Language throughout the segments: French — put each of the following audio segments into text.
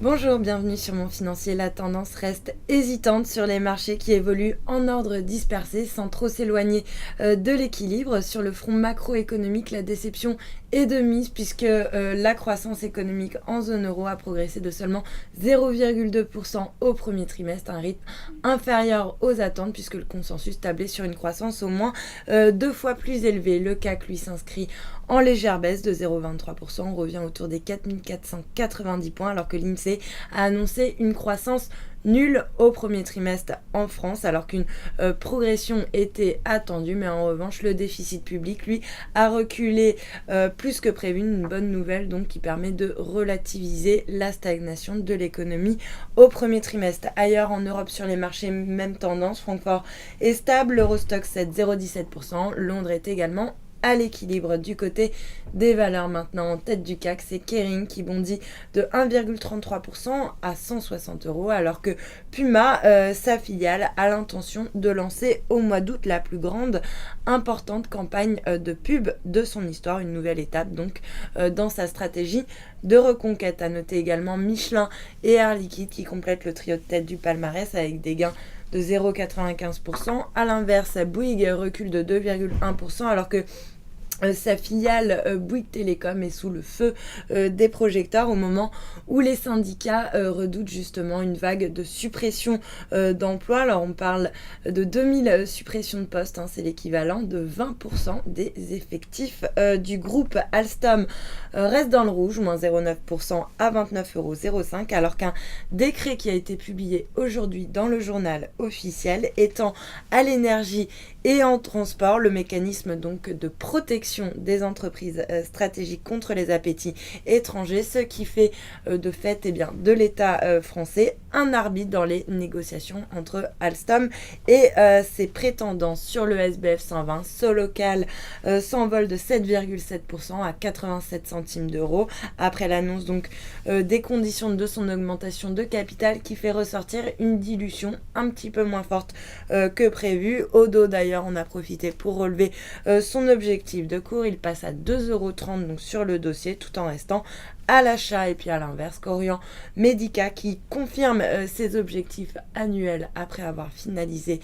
Bonjour, bienvenue sur Mon Financier. La tendance reste hésitante sur les marchés qui évoluent en ordre dispersé sans trop s'éloigner de l'équilibre. Sur le front macroéconomique, la déception est de mise puisque la croissance économique en zone euro a progressé de seulement 0,2% au premier trimestre, un rythme inférieur aux attentes puisque le consensus tablait sur une croissance au moins deux fois plus élevée. Le CAC lui s'inscrit en légère baisse de 0,23%, on revient autour des 4490 points alors que l'INSEE a annoncé une croissance nulle au premier trimestre en France alors qu'une progression était attendue, mais en revanche le déficit public lui a reculé plus que prévu, une bonne nouvelle donc qui permet de relativiser la stagnation de l'économie au premier trimestre. Ailleurs en Europe sur les marchés, même tendance, Francfort est stable, l'Eurostoxx cède 0,17%, Londres est également à l'équilibre. Du côté des valeurs maintenant, en tête du CAC, c'est Kering qui bondit de 1,33% à 160 euros, alors que Puma, sa filiale, a l'intention de lancer au mois d'août la plus grande importante campagne de pub de son histoire, une nouvelle étape donc dans sa stratégie de reconquête. À noter également Michelin et Air Liquide qui complètent le trio de tête du palmarès avec des gains de 0,95%. A l'inverse, Bouygues recule de 2,1% alors que sa filiale Bouygues Télécom est sous le feu des projecteurs au moment où les syndicats redoutent justement une vague de suppression d'emplois. Alors on parle de 2000 suppressions de postes, c'est l'équivalent de 20% des effectifs du groupe. Alstom reste dans le rouge, moins 0,9% à 29,05 € alors qu'un décret qui a été publié aujourd'hui dans le journal officiel étend à l'énergie et en transport le mécanisme donc de protection des entreprises stratégiques contre les appétits étrangers, ce qui fait de fait de l'État français un arbitre dans les négociations entre Alstom et ses prétendants. Sur le SBF 120, Solocal s'envole de 7,7% à 87 centimes d'euros après l'annonce donc des conditions de son augmentation de capital qui fait ressortir une dilution un petit peu moins forte que prévu. Odo d'ailleurs on a profité pour relever son objectif de cours, il passe à 2,30 € donc sur le dossier tout en restant à l'achat. Et puis à l'inverse, Corian Medica qui confirme ses objectifs annuels après avoir finalisé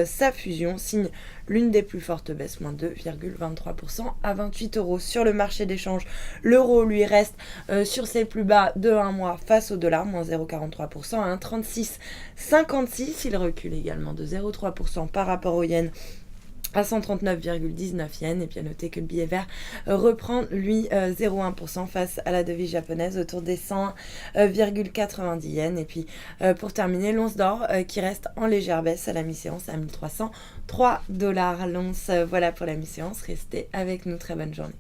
sa fusion signe l'une des plus fortes baisses, moins 2,23% à 28 €. Sur le marché d'échange, l'euro lui reste sur ses plus bas de un mois face au dollar, moins 0,43% à 1,3656. Il recule également de 0,3% par rapport au yen à 139,19 yens. Et puis à noter que le billet vert reprend lui 0,1% face à la devise japonaise autour des 100,90 yens. Et puis pour terminer, l'once d'or qui reste en légère baisse à la mi-séance à 1303 $. L'once, voilà pour la mi-séance. Restez avec nous, très bonne journée.